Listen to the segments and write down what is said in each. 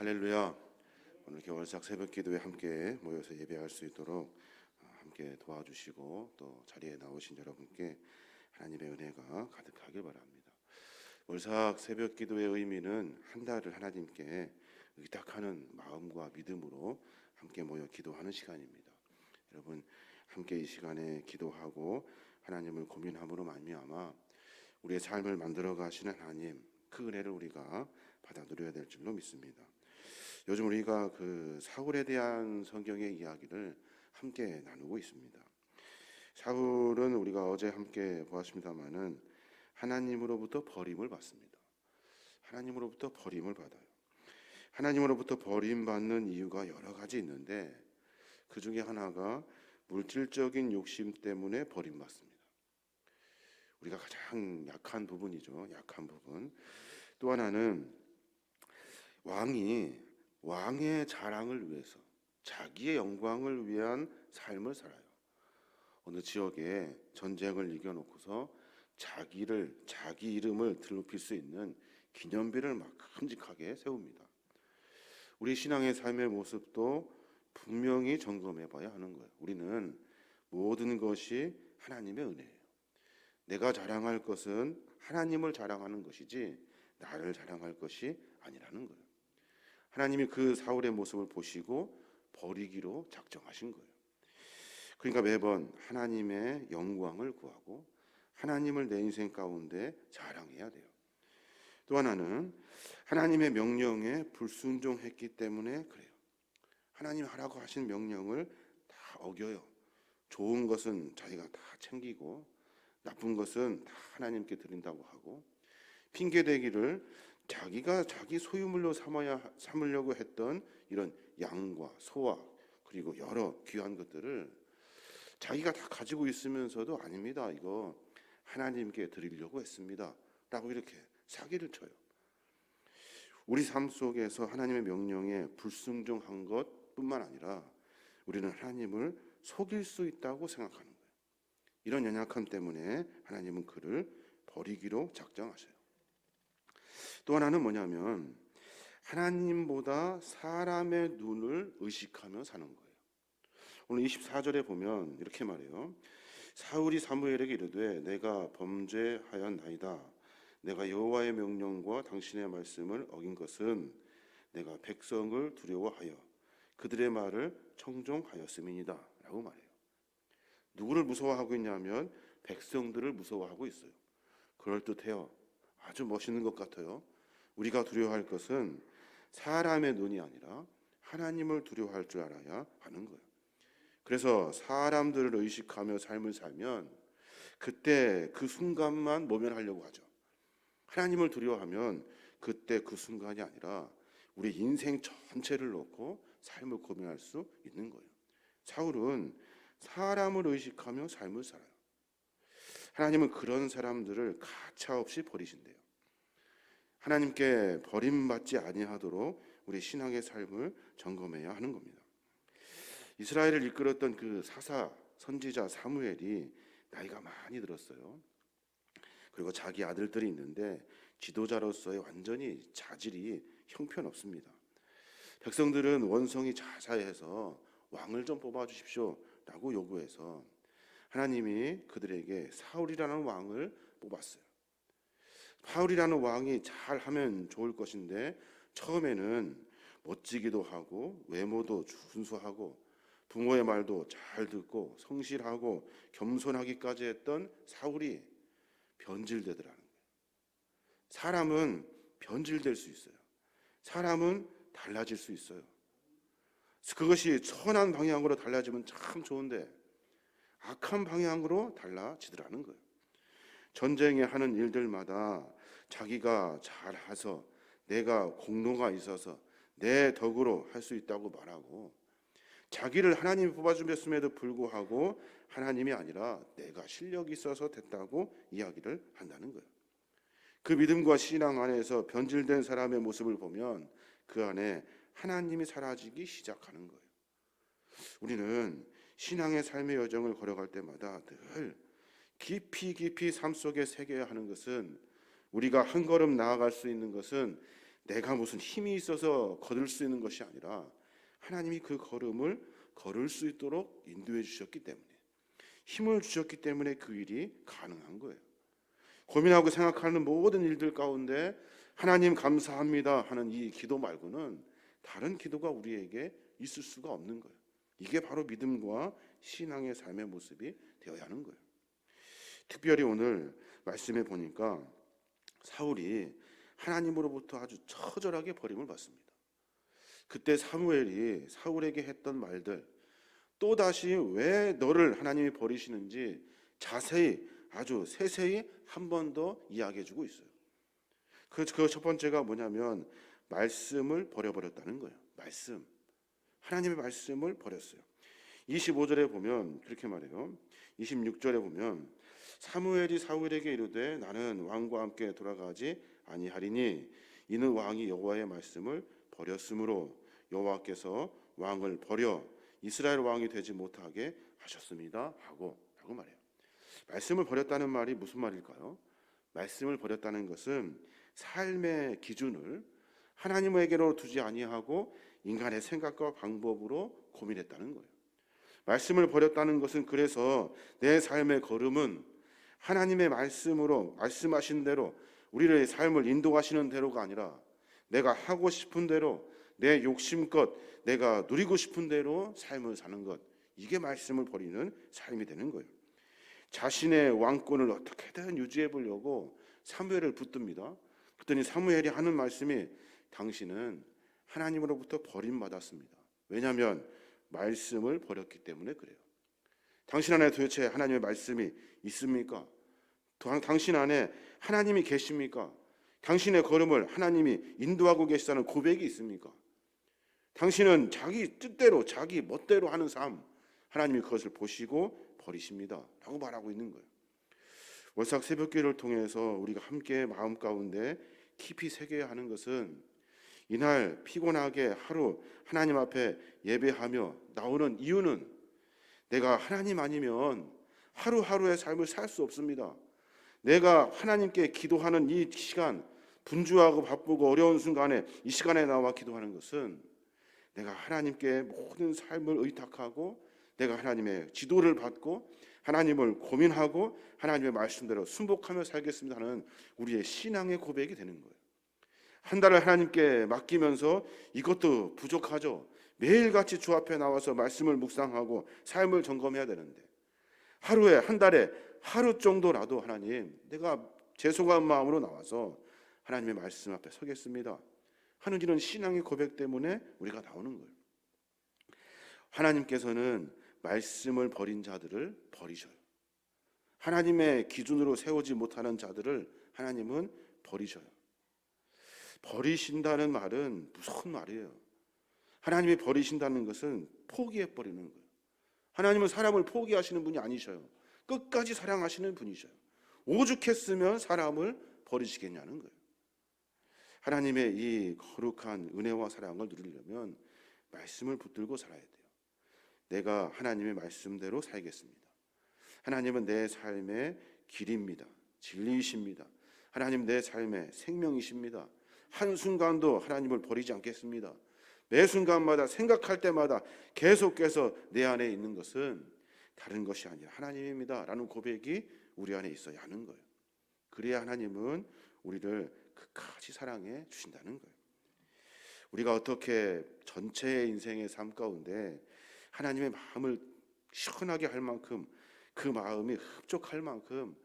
할렐루야. 오늘 겨울삭 새벽 기도에 함께 모여서 예배할 수 있도록 함께 도와주시고 또 자리에 나오신 여러분께 하나님의 은혜가 가득하길 바랍니다. 월삭 새벽 기도의 의미는 한 달을 하나님께 의탁하는 마음과 믿음으로 함께 모여 기도하는 시간입니다. 여러분 함께 이 시간에 기도하고 하나님을 고민함으로 말미암아 우리의 삶을 만들어 가시는 하나님, 그 은혜를 우리가 받아 누려야 될 줄로 믿습니다. 요즘 우리가 그 사울에 대한 성경의 이야기를 함께 나누고 있습니다. 사울은 우리가 어제 함께 보았습니다마는 하나님으로부터 버림을 받습니다. 하나님으로부터 버림을 받아요. 하나님으로부터 버림받는 이유가 여러 가지 있는데 그 중에 하나가 물질적인 욕심 때문에 버림받습니다. 우리가 가장 약한 부분이죠. 약한 부분. 또 하나는 왕의 자랑을 위해서 자기의 영광을 위한 삶을 살아요. 어느 지역에 전쟁을 이겨놓고서 자기 이름을 드높일 수 있는 기념비를 막 큼직하게 세웁니다. 우리 신앙의 삶의 모습도 분명히 점검해 봐야 하는 거예요. 우리는 모든 것이 하나님의 은혜예요. 내가 자랑할 것은 하나님을 자랑하는 것이지 나를 자랑할 것이 아니라는 거예요. 하나님이 그 사울의 모습을 보시고 버리기로 작정하신 거예요. 그러니까 매번 하나님의 영광을 구하고 하나님을 내 인생 가운데 자랑해야 돼요. 또 하나는 하나님의 명령에 불순종했기 때문에 그래요. 하나님 하라고 하신 명령을 다 어겨요. 좋은 것은 자기가 다 챙기고 나쁜 것은 다 하나님께 드린다고 하고 핑계대기를 자기가 자기 소유물로 삼으려고 했던 이런 양과 소와 그리고 여러 귀한 것들을 자기가 다 가지고 있으면서도 아닙니다. 이거 하나님께 드리려고 했습니다. 라고 이렇게 사기를 쳐요. 우리 삶 속에서 하나님의 명령에 불순종한 것뿐만 아니라 우리는 하나님을 속일 수 있다고 생각하는 거예요. 이런 연약함 때문에 하나님은 그를 버리기로 작정하셔요. 또 하나는 뭐냐면 하나님보다 사람의 눈을 의식하며 사는 거예요. 오늘 24절에 보면 이렇게 말해요. 사울이 사무엘에게 이르되 내가 범죄하였나이다. 내가 여호와의 명령과 당신의 말씀을 어긴 것은 내가 백성을 두려워하여 그들의 말을 청종하였음이니이다 라고 말해요. 누구를 무서워하고 있냐면 백성들을 무서워하고 있어요. 그럴듯해요. 아주 멋있는 것 같아요. 우리가 두려워할 것은 사람의 눈이 아니라 하나님을 두려워할 줄 알아야 하는 거예요. 그래서 사람들을 의식하며 삶을 살면 그때 그 순간만 모면하려고 하죠. 하나님을 두려워하면 그때 그 순간이 아니라 우리 인생 전체를 놓고 삶을 고민할 수 있는 거예요. 사울은 사람을 의식하며 삶을 살아요. 하나님은 그런 사람들을 가차없이 버리신대요. 하나님께 버림받지 아니하도록 우리 신앙의 삶을 점검해야 하는 겁니다. 이스라엘을 이끌었던 그 사사 선지자 사무엘이 나이가 많이 들었어요. 그리고 자기 아들들이 있는데 지도자로서의 완전히 자질이 형편없습니다. 백성들은 원성이 자사해서 왕을 좀 뽑아주십시오 라고 요구해서 하나님이 그들에게 사울이라는 왕을 뽑았어요. 사울이라는 왕이 잘하면 좋을 것인데 처음에는 멋지기도 하고 외모도 순수하고 부모의 말도 잘 듣고 성실하고 겸손하기까지 했던 사울이 변질되더라는 거예요. 사람은 변질될 수 있어요. 사람은 달라질 수 있어요. 그것이 선한 방향으로 달라지면 참 좋은데 악한 방향으로 달라지더라는 거예요. 전쟁에 하는 일들마다 자기가 잘해서 내가 공로가 있어서 내 덕으로 할 수 있다고 말하고 자기를 하나님이 뽑아주셨음에도 불구하고 하나님이 아니라 내가 실력이 있어서 됐다고 이야기를 한다는 거예요. 그 믿음과 신앙 안에서 변질된 사람의 모습을 보면 그 안에 하나님이 사라지기 시작하는 거예요. 우리는 신앙의 삶의 여정을 걸어갈 때마다 늘 깊이 삶 속에 새겨야 하는 것은 우리가 한 걸음 나아갈 수 있는 것은 내가 무슨 힘이 있어서 걸을 수 있는 것이 아니라 하나님이 그 걸음을 걸을 수 있도록 인도해 주셨기 때문에, 힘을 주셨기 때문에 그 일이 가능한 거예요. 고민하고 생각하는 모든 일들 가운데 하나님 감사합니다 하는 이 기도 말고는 다른 기도가 우리에게 있을 수가 없는 거예요. 이게 바로 믿음과 신앙의 삶의 모습이 되어야 하는 거예요. 특별히 오늘 말씀해 보니까 사울이 하나님으로부터 아주 처절하게 버림을 받습니다. 그때 사무엘이 사울에게 했던 말들, 또다시 왜 너를 하나님이 버리시는지 자세히 아주 세세히 한 번 더 이야기해 주고 있어요. 그 첫 번째가 뭐냐면 말씀을 버려버렸다는 거예요. 말씀, 하나님의 말씀을 버렸어요. 25절에 보면 그렇게 말해요. 26절에 보면 사무엘이 사울에게 이르되 나는 왕과 함께 돌아가지 아니하리니 이는 왕이 여호와의 말씀을 버렸으므로 여호와께서 왕을 버려 이스라엘 왕이 되지 못하게 하셨습니다 라고 말해요. 말씀을 버렸다는 말이 무슨 말일까요? 말씀을 버렸다는 것은 삶의 기준을 하나님에게로 두지 아니하고 인간의 생각과 방법으로 고민했다는 거예요. 말씀을 버렸다는 것은 그래서 내 삶의 걸음은 하나님의 말씀으로 말씀하신 대로 우리의 삶을 인도하시는 대로가 아니라 내가 하고 싶은 대로 내 욕심껏 내가 누리고 싶은 대로 삶을 사는 것, 이게 말씀을 버리는 삶이 되는 거예요. 자신의 왕권을 어떻게든 유지해 보려고 사무엘을 붙듭니다. 그랬더니 사무엘이 하는 말씀이 당신은 하나님으로부터 버림받았습니다. 왜냐하면 말씀을 버렸기 때문에 그래요. 당신 안에 도대체 하나님의 말씀이 있습니까? 당신 안에 하나님이 계십니까? 당신의 걸음을 하나님이 인도하고 계시다는 고백이 있습니까? 당신은 자기 뜻대로 자기 멋대로 하는 삶, 하나님이 그것을 보시고 버리십니다 라고 말하고 있는 거예요. 월삭 새벽기를 통해서 우리가 함께 마음 가운데 깊이 새겨야 하는 것은 이날 피곤하게 하루 하나님 앞에 예배하며 나오는 이유는 내가 하나님 아니면 하루하루의 삶을 살 수 없습니다. 내가 하나님께 기도하는 이 시간, 분주하고 바쁘고 어려운 순간에 이 시간에 나와 기도하는 것은 내가 하나님께 모든 삶을 의탁하고 내가 하나님의 지도를 받고 하나님을 고민하고 하나님의 말씀대로 순복하며 살겠습니다 하는 우리의 신앙의 고백이 되는 거예요. 한 달을 하나님께 맡기면서 이것도 부족하죠. 매일같이 주 앞에 나와서 말씀을 묵상하고 삶을 점검해야 되는데 하루에 한 달에 하루 정도라도 하나님 내가 죄송한 마음으로 나와서 하나님의 말씀 앞에 서겠습니다 하는 이런 신앙의 고백 때문에 우리가 나오는 거예요. 하나님께서는 말씀을 버린 자들을 버리셔요. 하나님의 기준으로 세우지 못하는 자들을 하나님은 버리셔요. 버리신다는 말은 무서운 말이에요. 하나님이 버리신다는 것은 포기해버리는 거예요. 하나님은 사람을 포기하시는 분이 아니셔요. 끝까지 사랑하시는 분이셔요. 오죽했으면 사람을 버리시겠냐는 거예요. 하나님의 이 거룩한 은혜와 사랑을 누리려면 말씀을 붙들고 살아야 돼요. 내가 하나님의 말씀대로 살겠습니다. 하나님은 내 삶의 길입니다. 진리이십니다. 하나님 내 삶의 생명이십니다. 한순간도 하나님을 버리지 않겠습니다. 매 순간마다 생각할 때마다 계속해서 내 안에 있는 것은 다른 것이 아니라 하나님입니다 라는 고백이 우리 안에 있어야 하는 거예요. 그래야 하나님은 우리를 끝까지 사랑해 주신다는 거예요. 우리가 어떻게 전체의 인생의 삶 가운데 하나님의 마음을 시원하게 할 만큼 그 마음이 흡족할 만큼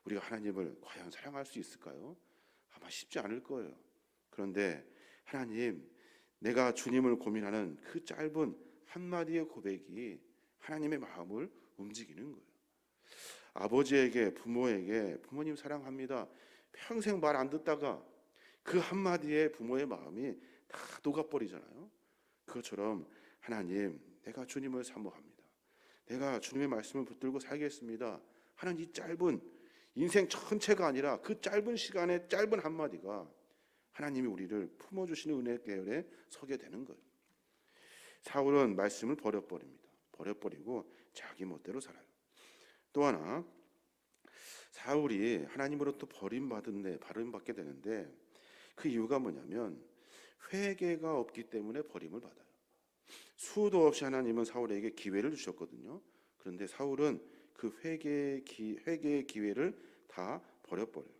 우리가 하나님을 과연 사랑할 수 있을까요? 아마 쉽지 않을 거예요. 그런데 하나님, 내가 주님을 고민하는 그 짧은 한마디의 고백이 하나님의 마음을 움직이는 거예요. 아버지에게 부모에게 부모님 사랑합니다 평생 말 안 듣다가 그 한마디에 부모의 마음이 다 녹아버리잖아요. 그것처럼 하나님, 내가 주님을 사모합니다. 내가 주님의 말씀을 붙들고 살겠습니다 하는 이 짧은 인생 전체가 아니라 그 짧은 시간에 짧은 한마디가 하나님이 우리를 품어주시는 은혜 계열에 서게 되는 거예요. 사울은 말씀을 버려버립니다. 버려버리고 자기 멋대로 살아요. 또 하나, 사울이 하나님으로부터 버림받게 되는데 그 이유가 뭐냐면 회개가 없기 때문에 버림을 받아요. 수도 없이 하나님은 사울에게 기회를 주셨거든요. 그런데 사울은 그 회개의 기회를 다 버려버려요.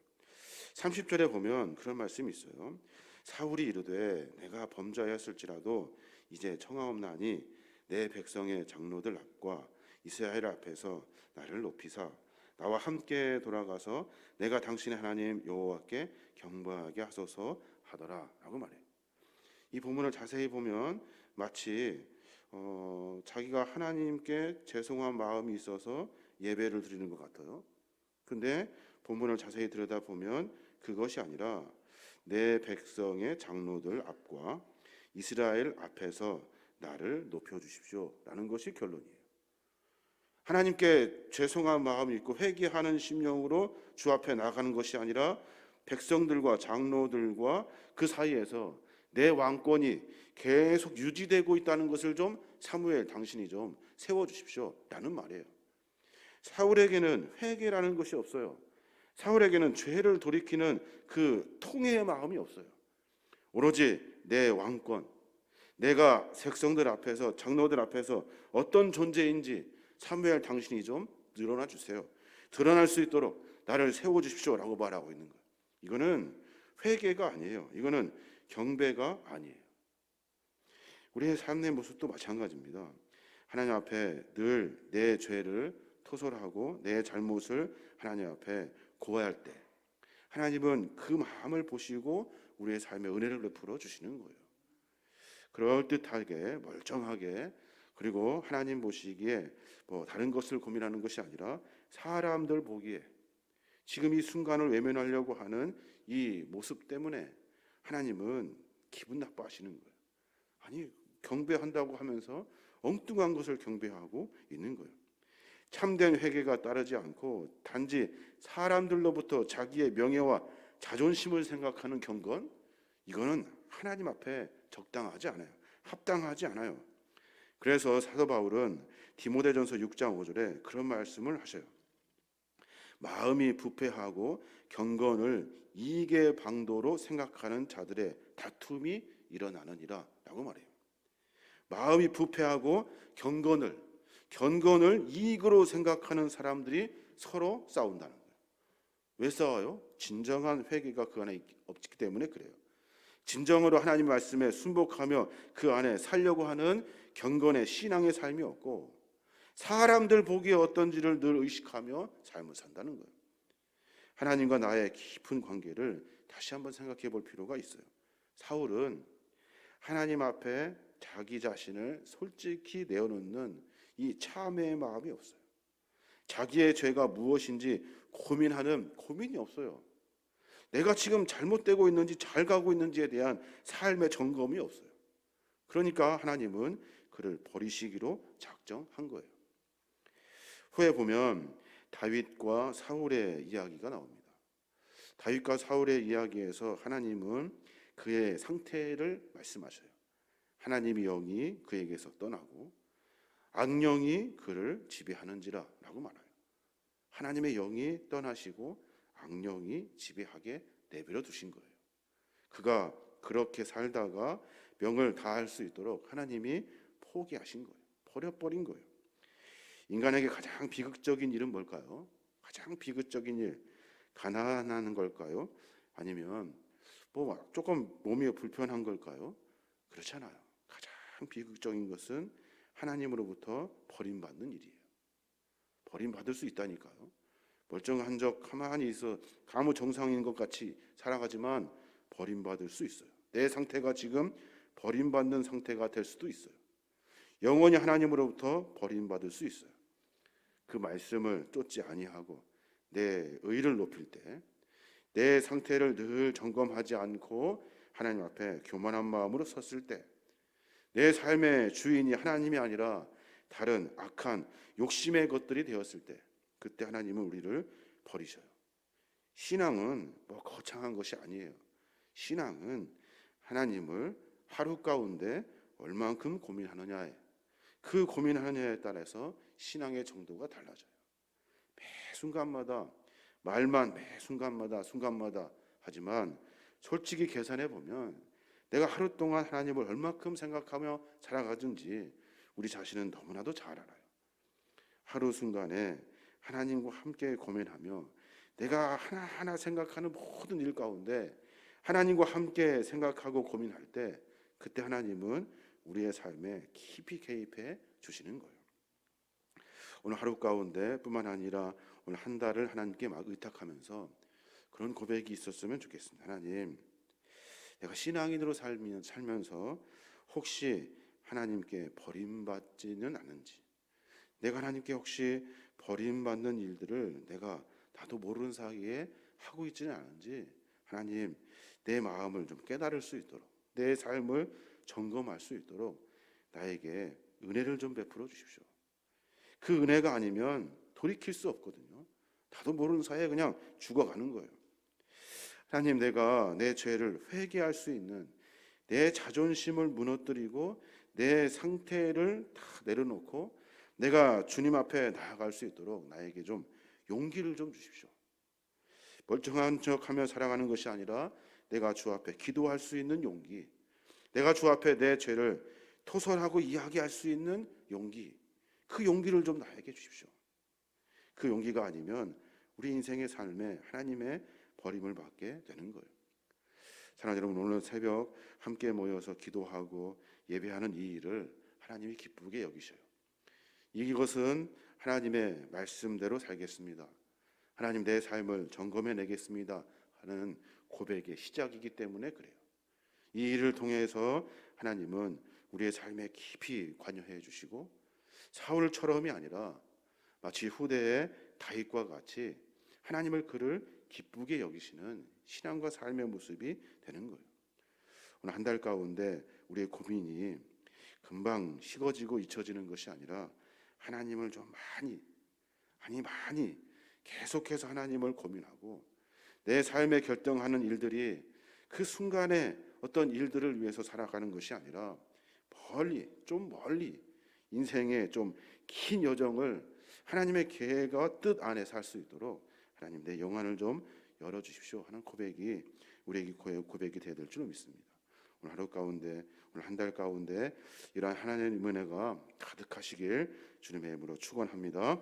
30절에 보면 그런 말씀이 있어요. 사울이 이르되 내가 범죄하였을지라도 이제 청하옵나니 내 백성의 장로들 앞과 이스라엘 앞에서 나를 높이사 나와 함께 돌아가서 내가 당신의 하나님 여호와께 경배하게 하소서 하더라라고 말해요. 이 본문을 자세히 보면 마치 자기가 하나님께 죄송한 마음이 있어서 예배를 드리는 것 같아요. 근데 본문을 자세히 들여다보면 그것이 아니라 내 백성의 장로들 앞과 이스라엘 앞에서 나를 높여주십시오 라는 것이 결론이에요. 하나님께 죄송한 마음이 있고 회개하는 심령으로 주 앞에 나가는 것이 아니라 백성들과 장로들과 그 사이에서 내 왕권이 계속 유지되고 있다는 것을 좀 사무엘 당신이 좀 세워주십시오 라는 말이에요. 사울에게는 회개라는 것이 없어요. 사울에게는 죄를 돌이키는 그 통회의 마음이 없어요. 오로지 내 왕권, 내가 백성들 앞에서 장로들 앞에서 어떤 존재인지 사무엘 당신이 좀 드러나 주세요. 드러날 수 있도록 나를 세워주십시오라고 말하고 있는 거예요. 이거는 회개가 아니에요. 이거는 경배가 아니에요. 우리의 삶의 모습도 마찬가지입니다. 하나님 앞에 늘 내 죄를 토설하고 내 잘못을 하나님 앞에 고할 때 하나님은 그 마음을 보시고 우리의 삶에 은혜를 베풀어 주시는 거예요. 그럴듯하게 멀쩡하게 그리고 하나님 보시기에 뭐 다른 것을 고민하는 것이 아니라 사람들 보기에 지금 이 순간을 외면하려고 하는 이 모습 때문에 하나님은 기분 나빠하시는 거예요. 아니 경배한다고 하면서 엉뚱한 것을 경배하고 있는 거예요. 참된 회개가 따르지 않고 단지 사람들로부터 자기의 명예와 자존심을 생각하는 경건, 이거는 하나님 앞에 적당하지 않아요. 합당하지 않아요. 그래서 사도 바울은 디모데전서 6장 5절에 그런 말씀을 하셔요. 마음이 부패하고 경건을 이익의 방도로 생각하는 자들의 다툼이 일어나느니라 라고 말해요. 마음이 부패하고 경건을 이익으로 생각하는 사람들이 서로 싸운다는 거예요. 왜 싸워요? 진정한 회개가 그 안에 없기 때문에 그래요. 진정으로 하나님 말씀에 순복하며 그 안에 살려고 하는 경건의 신앙의 삶이 없고 사람들 보기에 어떤지를 늘 의식하며 삶을 산다는 거예요. 하나님과 나의 깊은 관계를 다시 한번 생각해 볼 필요가 있어요. 사울은 하나님 앞에 자기 자신을 솔직히 내어놓는 이 참회의 마음이 없어요. 자기의 죄가 무엇인지 고민하는 고민이 없어요. 내가 지금 잘못되고 있는지 잘 가고 있는지에 대한 삶의 점검이 없어요. 그러니까 하나님은 그를 버리시기로 작정한 거예요. 후에 보면 다윗과 사울의 이야기가 나옵니다. 다윗과 사울의 이야기에서 하나님은 그의 상태를 말씀하셔요. 하나님의 영이 그에게서 떠나고 악령이 그를 지배하는지라 라고 말해요. 하나님의 영이 떠나시고 악령이 지배하게 내버려 두신 거예요. 그가 그렇게 살다가 명을 다할 수 있도록 하나님이 포기하신 거예요. 버려버린 거예요. 인간에게 가장 비극적인 일은 뭘까요? 가장 비극적인 일, 가난한 걸까요? 아니면 뭐 조금 몸이 불편한 걸까요? 그렇잖아요. 가장 비극적인 것은 하나님으로부터 버림받는 일이에요. 버림받을 수 있다니까요. 멀쩡한 적 가만히 있어 아무 정상인 것 같이 살아가지만 버림받을 수 있어요. 내 상태가 지금 버림받는 상태가 될 수도 있어요. 영원히 하나님으로부터 버림받을 수 있어요. 그 말씀을 쫓지 아니하고 내 의를 높일 때, 내 상태를 늘 점검하지 않고 하나님 앞에 교만한 마음으로 섰을 때, 내 삶의 주인이 하나님이 아니라 다른 악한 욕심의 것들이 되었을 때, 그때 하나님은 우리를 버리셔요. 신앙은 뭐 거창한 것이 아니에요. 신앙은 하나님을 하루 가운데 얼만큼 고민하느냐에, 그 고민하느냐에 따라서 신앙의 정도가 달라져요. 매 순간마다 말만 매 순간마다 하지만 솔직히 계산해 보면 내가 하루 동안 하나님을 얼마큼 생각하며 살아가든지 우리 자신은 너무나도 잘 알아요. 하루 순간에 하나님과 함께 고민하며 내가 하나하나 생각하는 모든 일 가운데 하나님과 함께 생각하고 고민할 때 그때 하나님은 우리의 삶에 깊이 개입해 주시는 거예요. 오늘 하루 가운데 뿐만 아니라 오늘 한 달을 하나님께 막 의탁하면서 그런 고백이 있었으면 좋겠습니다. 하나님, 내가 신앙인으로 살면서 혹시 하나님께 버림받지는 않은지, 내가 하나님께 혹시 버림받는 일들을 내가 나도 모르는 사이에 하고 있지는 않은지 하나님, 내 마음을 좀 깨달을 수 있도록, 내 삶을 점검할 수 있도록 나에게 은혜를 좀 베풀어 주십시오. 그 은혜가 아니면 돌이킬 수 없거든요. 나도 모르는 사이에 그냥 죽어가는 거예요. 하나님, 내가 내 죄를 회개할 수 있는, 내 자존심을 무너뜨리고 내 상태를 다 내려놓고 내가 주님 앞에 나아갈 수 있도록 나에게 좀 용기를 좀 주십시오. 멀쩡한 척하며 살아가는 것이 아니라 내가 주 앞에 기도할 수 있는 용기, 내가 주 앞에 내 죄를 토설하고 이야기할 수 있는 용기, 그 용기를 좀 나에게 주십시오. 그 용기가 아니면 우리 인생의 삶에 하나님의 버림을 받게 되는 거예요. 사랑하는 여러분, 오늘 새벽 함께 모여서 기도하고 예배하는 이 일을 하나님이 기쁘게 여기셔요. 이것은 하나님의 말씀대로 살겠습니다, 하나님 내 삶을 점검해 내겠습니다 하는 고백의 시작이기 때문에 그래요. 이 일을 통해서 하나님은 우리의 삶에 깊이 관여해 주시고 사울처럼이 아니라 마치 후대의 다윗과 같이 하나님을 그를 기쁘게 여기시는 신앙과 삶의 모습이 되는 거예요. 오늘 한 달 가운데 우리의 고민이 금방 식어지고 잊혀지는 것이 아니라 하나님을 좀 많이 계속해서 하나님을 고민하고 내 삶에 결정하는 일들이 그 순간에 어떤 일들을 위해서 살아가는 것이 아니라 좀 멀리 인생의 좀 긴 여정을 하나님의 계획과 뜻 안에 살 수 있도록 하나님 내 영안을 좀 열어주십시오 하는 고백이 우리에게 고백이 되어야 될 줄 믿습니다. 오늘 하루 가운데, 오늘 한 달 가운데 이러한 하나님의 은혜가 가득하시길 주님의 이름으로 축원합니다.